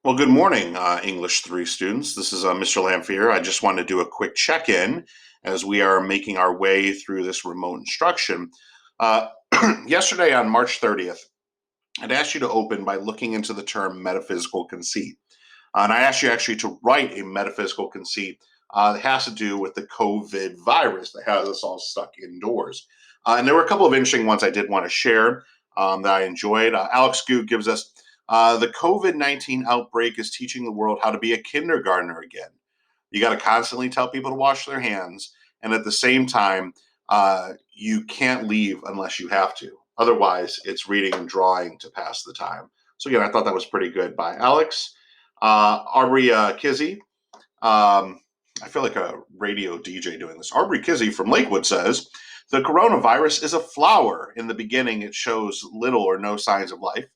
Well, good morning, English 3 students. This is Mr. Lamphere. I just wanted to do a quick check-in as we are making our way through this remote instruction. Uh, Yesterday on March 30th, I'd asked you to open by looking into the term metaphysical conceit. And I asked you actually to write a metaphysical conceit that has to do with the COVID virus that has us all stuck indoors. And there were a couple of interesting ones I did want to share that I enjoyed. Alex Gu gives us the COVID-19 outbreak is teaching the world how to be a kindergartner again. You got to constantly tell people to wash their hands. And at the same time, you can't leave unless you have to. Otherwise, it's reading and drawing to pass the time. So again, I thought that was pretty good by Alex. Aubrey Kizzy, I feel like a radio DJ doing this. Aubrey Kizzy from Lakewood says, the coronavirus is a flower. In the beginning, it shows little or no signs of life.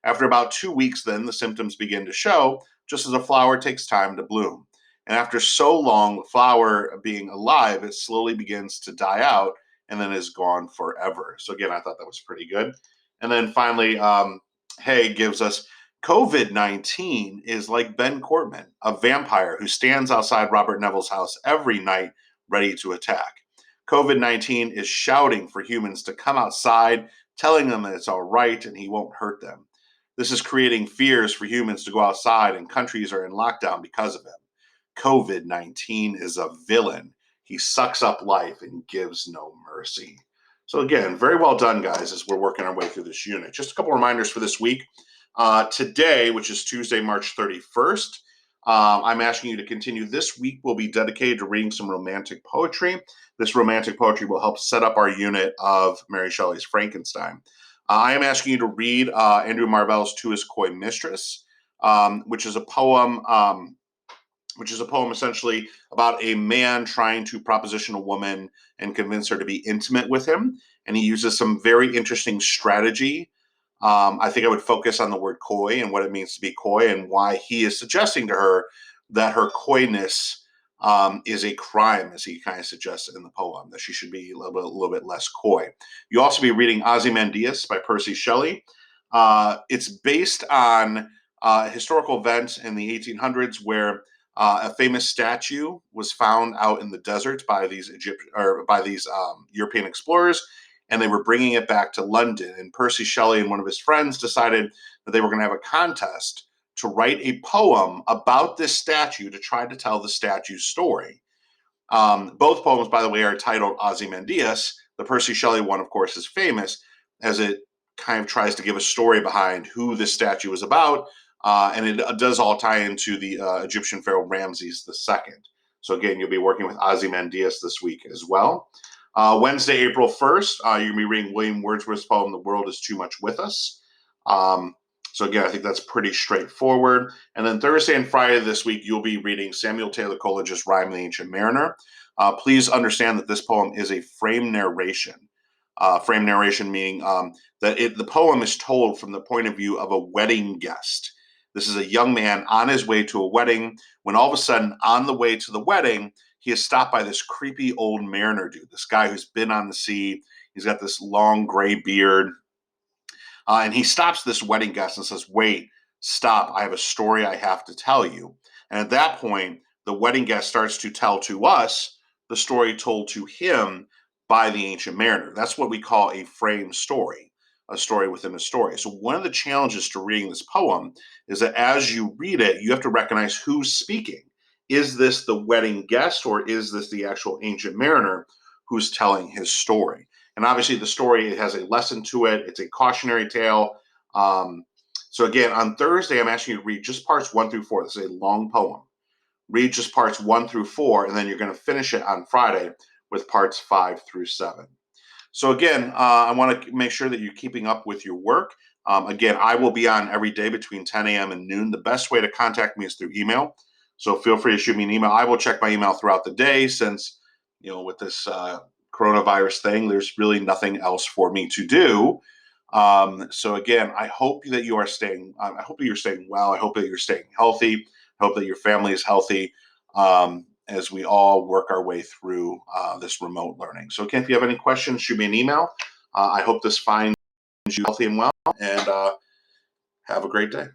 After about 2 weeks, then, the symptoms begin to show, just as a flower takes time to bloom. And after so long, the flower being alive, it slowly begins to die out and then is gone forever. So again, I thought that was pretty good. And then finally, Hay gives us, COVID-19 is like Ben Cortman, a vampire who stands outside Robert Neville's house every night ready to attack. COVID-19 is shouting for humans to come outside, telling them that it's all right and he won't hurt them. This is creating fears for humans to go outside, and countries are in lockdown because of him. COVID-19 is a villain. He sucks up life and gives no mercy. So again, very well done, guys, as we're working our way through this unit. Just a couple reminders for this week. Today, which is Tuesday, March 31st, I'm asking you to continue. This week will be dedicated to reading some romantic poetry. This romantic poetry will help set up our unit of Mary Shelley's Frankenstein. I am asking you to read Andrew Marvell's To His Coy Mistress, which is a poem essentially about a man trying to proposition a woman and convince her to be intimate with him. And he uses some very interesting strategy. I think I would focus on the word coy and what it means to be coy, and why he is suggesting to her that her coyness is a crime, as he kind of suggests in the poem, that she should be a little bit less coy. You'll also be reading Ozymandias by Percy Shelley. It's based on a historical event in the 1800s where a famous statue was found out in the desert by these European explorers, and they were bringing it back to London. And Percy Shelley and one of his friends decided that they were going to have a contest to write a poem about this statue to try to tell the statue's story. Both poems, by the way, are titled Ozymandias. The Percy Shelley one, of course, is famous as it kind of tries to give a story behind who this statue is about, and it does all tie into the Egyptian pharaoh Ramses II. So again, you'll be working with Ozymandias this week as well. Wednesday, April 1st, you're going to be reading William Wordsworth's poem, The World is Too Much With Us. So again, I think that's pretty straightforward. And then Thursday and Friday this week, you'll be reading Samuel Taylor Coleridge's Rime of the Ancient Mariner. Please understand that this poem is a frame narration. Frame narration meaning that the poem is told from the point of view of a wedding guest. This is a young man on his way to a wedding, when all of a sudden, on the way to the wedding, he is stopped by this creepy old mariner dude, this guy who's been on the sea. He's got this long gray beard. And he stops this wedding guest and says, wait, stop. I have a story I have to tell you. And at that point, the wedding guest starts to tell to us the story told to him by the ancient mariner. That's what we call a frame story, a story within a story. So one of the challenges to reading this poem is that as you read it, you have to recognize who's speaking. Is this the wedding guest, or is this the actual ancient mariner who's telling his story? And obviously the story has a lesson to it. It's a cautionary tale. So again, on Thursday, I'm asking you to read just parts 1 through 4. This is a long poem. Read just parts 1 through 4, and then you're going to finish it on Friday with parts 5 through 7. So again, I want to make sure that you're keeping up with your work. Again, I will be on every day between 10 a.m. and noon. The best way to contact me is through email. So feel free to shoot me an email. I will check my email throughout the day, since, with this coronavirus thing, there's really nothing else for me to do. So again, I hope that you are staying. I hope that you're staying well. I hope that you're staying healthy. I hope that your family is healthy as we all work our way through this remote learning. So again, if you have any questions, shoot me an email. I hope this finds you healthy and well, and have a great day.